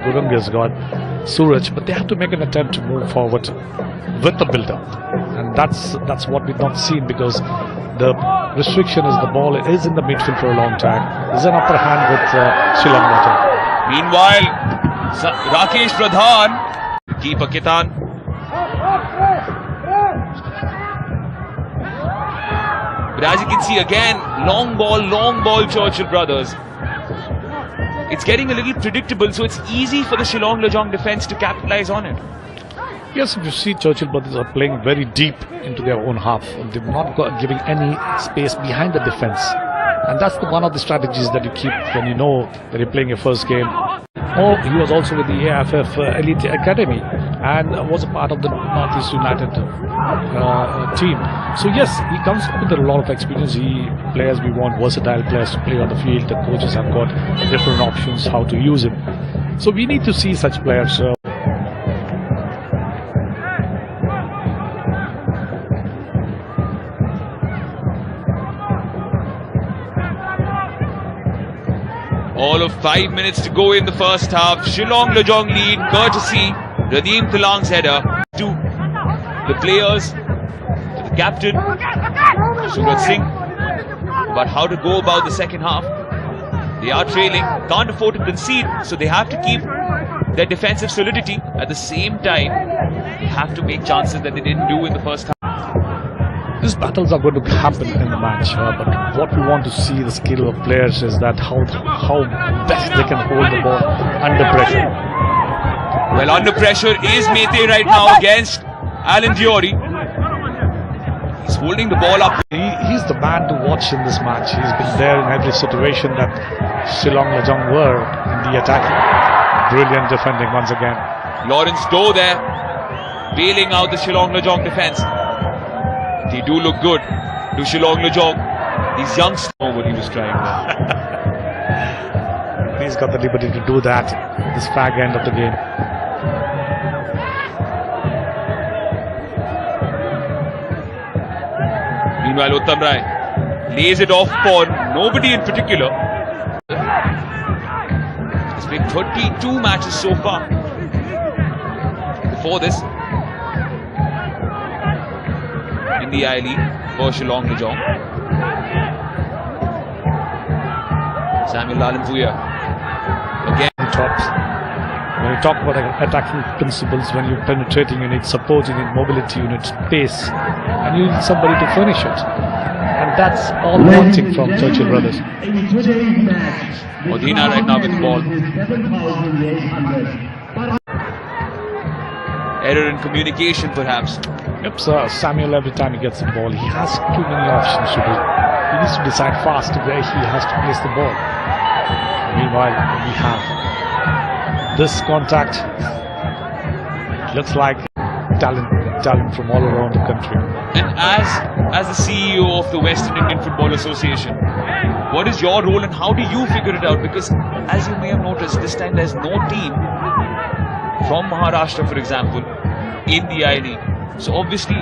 Gurung has got Suraj, but they have to make an attempt to move forward with the build-up, and that's what we've not seen, because the restriction is the ball is in the midfield for a long time. There's an upper hand with Sri Lanka. Meanwhile, Rakesh Pradhan, keeper Kitan. But as you can see again, long ball, Churchill brothers. It's getting a little predictable, so it's easy for the Shillong Lajong defence to capitalise on it. Yes, if you see, Churchill brothers are playing very deep into their own half, and they're not giving any space behind the defence. And that's one of the strategies that you keep when you know that you're playing your first game. Oh, he was also with the AFF Elite Academy and was a part of the Northeast United team. So yes, he comes with a lot of experience. Players we want versatile players to play on the field. The coaches have got different options how to use him. So we need to see such players. All of 5 minutes to go in the first half. Shillong Lajong lead, courtesy Radeem Talang's header. To the players, to the captain, Suraj Singh, about how to go about the second half. They are trailing, can't afford to concede, so they have to keep their defensive solidity. At the same time, they have to make chances that they didn't do in the first half. These battles are going to happen in the match, but what we want to see the skill of players is that how best they can hold the ball under pressure. Well, under pressure is Mete right now against Alan Diori. He's holding the ball up. He's the man to watch in this match. He's been there in every situation that Shillong Lajong were in the attack. Brilliant defending once again. Laurence Doe there, bailing out the Shillong Lajong defence. They do look good to Shillong Lajong. These youngsters know what he was trying there. He's got the liberty to do that. This fag end of the game. Meanwhile, Uttam Rai lays it off for nobody in particular. He's played 32 matches so far. Before this, in the I-League for Shillong Lajong. Samuel Lalanvuya again. Tops. When you talk about attacking principles, when you're penetrating, you need support, you need mobility, you need space, and you need somebody to finish it. And that's all wanting from Churchill brothers. Modena right now with the ball. Error in communication, perhaps. Yep, sir. Samuel, every time he gets the ball, he has too many options to do. He needs to decide fast where he has to place the ball. Meanwhile, we have this contact. It looks like talent from all around the country. And as the CEO of the Western Indian Football Association, what is your role and how do you figure it out? Because as you may have noticed, this time there's no team from Maharashtra, for example, in the I-League. So obviously,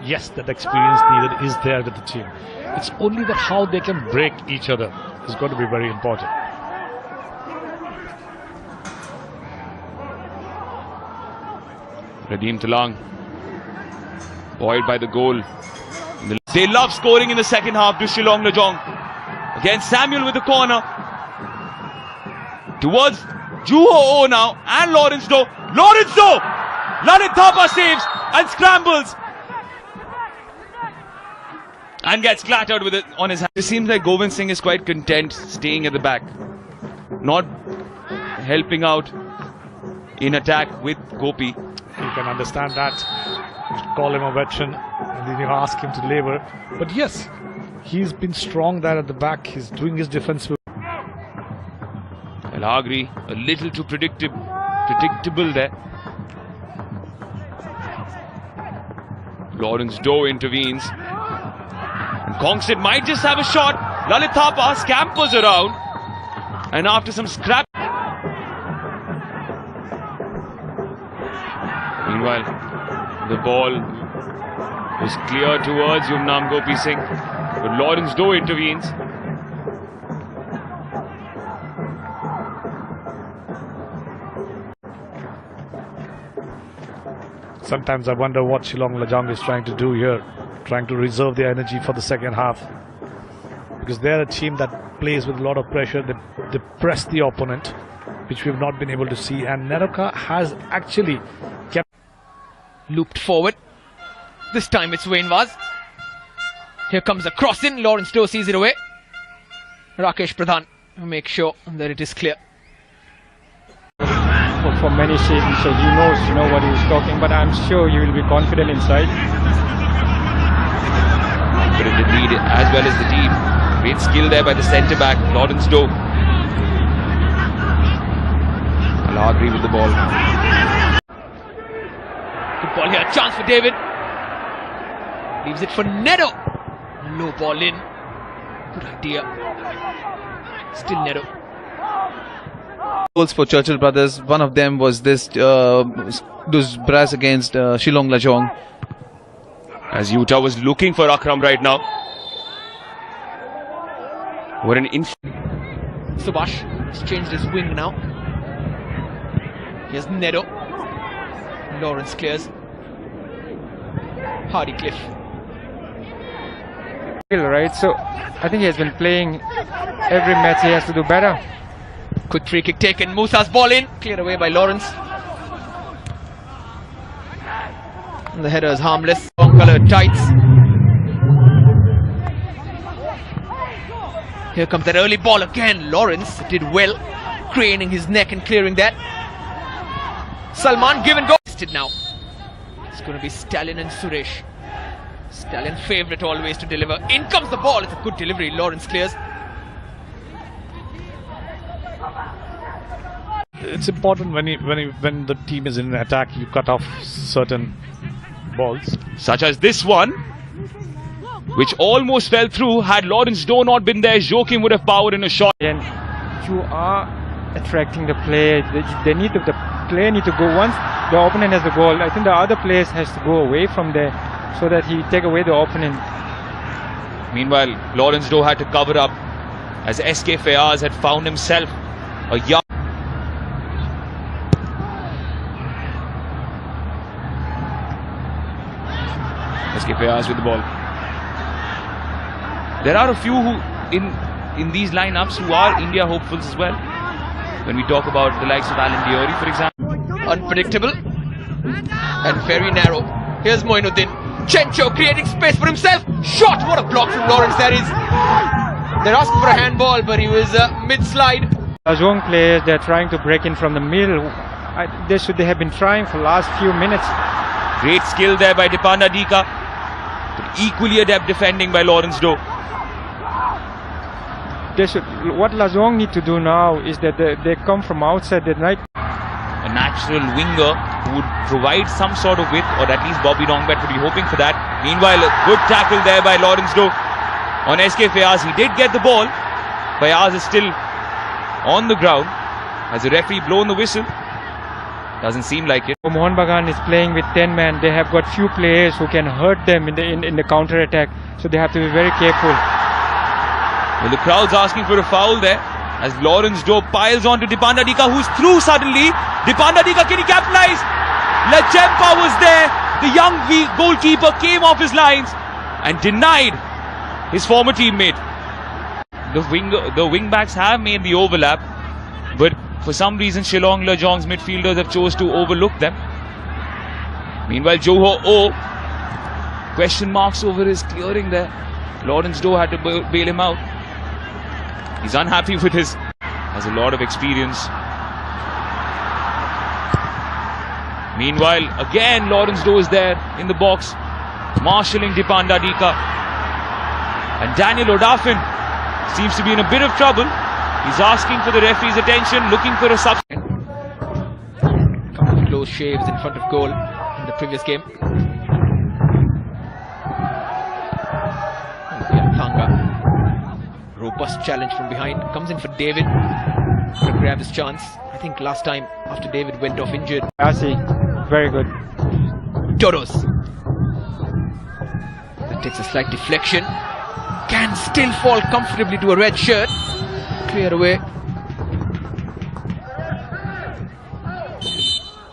yes, that experience needed is there with the team. It's only that how they can break each other is going to be very important. Radeem Talang, buoyed by the goal. They love scoring in the second half to Shillong Lajong. Again, Samuel with the corner. Towards Juho O now, and Laurence Doe. Laurence Doe! Lalit Thapa saves and scrambles. And gets clattered with it on his hand. It seems like Govind Singh is quite content staying at the back. Not helping out in attack with Gopi. You can understand that. You call him a veteran and then you ask him to labour. But yes, he's been strong there at the back. He's doing his defence. El Agri, a little too predictable there. Laurence Doe intervenes. And Kongsit might just have a shot. Lalit Thapa scampers around. And after some scrap. Meanwhile, the ball was clear towards Yumnam Gopi Singh. But Laurence Doe intervenes. Sometimes I wonder what Shillong Lajong is trying to do here, trying to reserve their energy for the second half. Because they're a team that plays with a lot of pressure. They press the opponent, which we've not been able to see. And Neroka has actually kept... Looped forward. This time it's Wainvaz. Here comes a cross in. Laurence Doe sees it away. Rakesh Pradhan makes sure that it is clear. For many seasons, so he knows, what he's talking, but I'm sure he will be confident inside. Confident indeed, as well as the team. Great skill there by the centre back, Laurence Doe. I'll agree with the ball. Good ball here, chance for David. Leaves it for Nedo. Low ball in. Good idea. Still Nedo. Goals for Churchill brothers. One of them was this brass against Shillong Lajong. As Utah was looking for Akram right now. What an Subhash has changed his wing now. Here's Nedo. Lawrence clears. Hardycliffe. Right, so I think he has been playing every match. He has to do better. Quick free kick taken. Musa's ball in. Cleared away by Lawrence. And the header is harmless. Long coloured tights. Here comes that early ball again. Lawrence did well, craning his neck and clearing that. Salman given goal. Now it's going to be Stalin and Suresh. Stalin favourite always to deliver. In comes the ball. It's a good delivery. Lawrence clears. It's important when the team is in an attack, you cut off certain balls. Such as this one, which almost fell through. Had Laurence Doe not been there, Joachim would have powered in a shot. And you are attracting the player. The player need to go once the opponent has the ball. I think the other players has to go away from there so that he take away the opponent. Meanwhile, Laurence Doe had to cover up as SK Fayaz had found himself a young. SK Fayaz with the ball. There are a few who in these lineups who are India hopefuls as well. When we talk about the likes of Alan Diori, for example. Unpredictable and very narrow. Here's Moinuddin. Chencho creating space for himself. Shot! What a block from Lawrence that is. They're asking for a handball, but he was mid-slide. Lajong players, they're trying to break in from the middle. They have been trying for the last few minutes. Great skill there by Dipanda Dika, but equally adept defending by Laurence Doe. What Lajong need to do now is that they come from outside the night. A natural winger who would provide some sort of width, or at least Bobby Dongbet would be hoping for that. Meanwhile, a good tackle there by Laurence Doe on SK Fayaz. He did get the ball. Fayaz is still on the ground. Has the referee blown the whistle? Doesn't seem like it. Mohan Bagan is playing with 10 men. They have got few players who can hurt them in the counter attack, so they have to be very careful. Well, the crowd's asking for a foul there as Laurence Doe piles on to Dipanda Dika, who's through suddenly. Dipanda Dika, can he capitalize? Lachempa was there. The young goalkeeper came off his lines and denied his former teammate. The wing backs have made the overlap, but for some reason Shillong Lajong's midfielders have chose to overlook them. Meanwhile, Johor O, question marks over his clearing there. Laurence Doe had to bail him out. He's unhappy with his, has a lot of experience. Meanwhile, again Laurence Doe is there in the box, marshalling Dipanda Dika. And Daniel Odafin seems to be in a bit of trouble. He's asking for the referee's attention, looking for a substitute. Couple of close shaves in front of goal in the previous game. Thanga. Robust challenge from behind. Comes in for David to grab his chance. I think last time after David went off injured. Asi, very good. Toros. That takes a slight deflection. Can still fall comfortably to a red shirt. Clear away.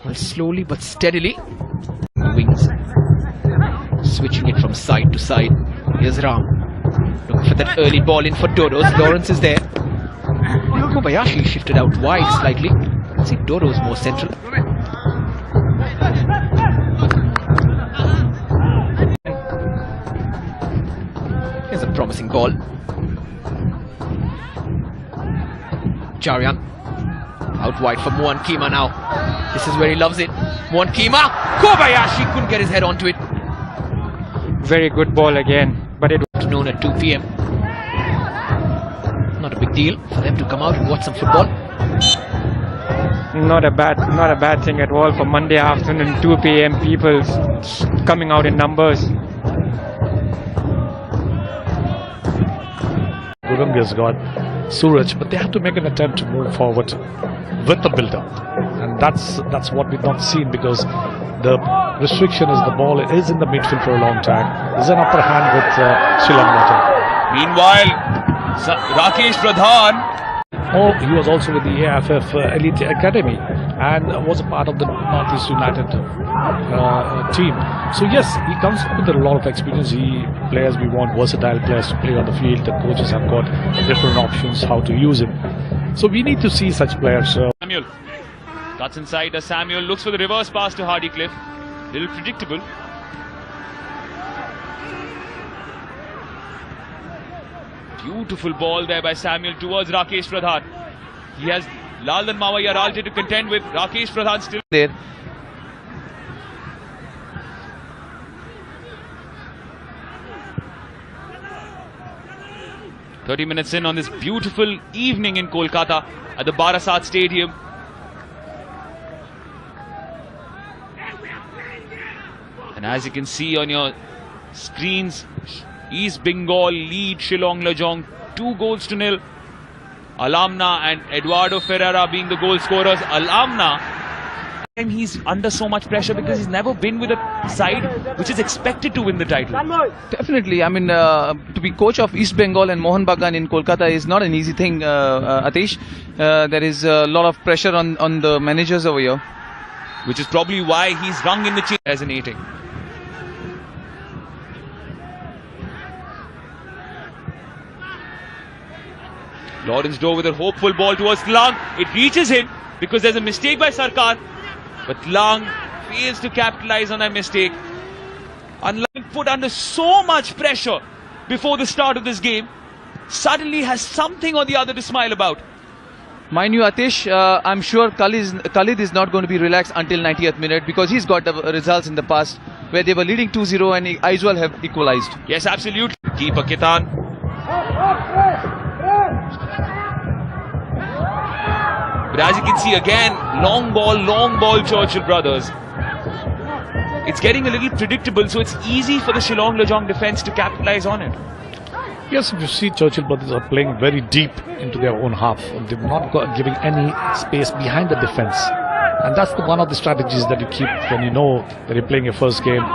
Well, slowly but steadily. Wings. Switching it from side to side. Here's Ram. Looking for that early ball in for Dodos. Laurence is there. Kobayashi shifted out wide slightly. Let's see, Dodo's more central. Here's a promising ball. Jarian. Out wide for Mohan Kima now. This is where he loves it. Mohan Kima. Kobayashi couldn't get his head onto it. Very good ball again, but it Afternoon at 2 p.m. Not a big deal for them to come out and watch some football. not a bad thing at all for Monday afternoon 2 p.m. people coming out in numbers. Gurung has got Suraj, but they have to make an attempt to move forward with the build-up, and that's what we've not seen, because the restriction is the ball is in the midfield for a long time. There's an upper hand with Sri Lanka. Meanwhile, Rakesh Pradhan. Oh, he was also with the AFF Elite Academy and was a part of the Northeast United team. So yes, he comes with a lot of experience. Players we want versatile players to play on the field. The coaches have got different options how to use him. So we need to see such players. Samuel cuts inside as Samuel looks for the reverse pass to Hardy Cliff. Little predictable. Beautiful ball there by Samuel towards Rakesh Pradhan. He has Laldan Mawaiya Ralte to contend with. Rakesh Pradhan still There. .30 minutes in on this beautiful evening in Kolkata at the Barasat Stadium. And as you can see on your screens, East Bengal lead Shillong Lajong 2-0. Alamna and Eduardo Ferreira being the goal scorers. Alamna, he's under so much pressure because he's never been with a side which is expected to win the title. Definitely. I mean, to be coach of East Bengal and Mohan Bagan in Kolkata is not an easy thing, Atish. There is a lot of pressure on the managers over here. Which is probably why he's rung in the chain resonating. Laurence Doe with a hopeful ball towards Lang. It reaches him because there's a mistake by Sarkar. But Lang fails to capitalize on that mistake. And Lang, put under so much pressure before the start of this game, suddenly has something or the other to smile about. Mind you, Atish, I'm sure Khalid is not going to be relaxed until 90th minute, because he's got the results in the past where they were leading 2-0 and Aizawl have equalized. Yes, absolutely. Keeper Kitan. But as you can see again, long ball Churchill brothers. It's getting a little predictable, so it's easy for the Shillong Lajong defence to capitalize on it. Yes, if you see, Churchill brothers are playing very deep into their own half. They're not giving any space behind the defence. And that's one of the strategies that you keep when you know that you're playing your first game.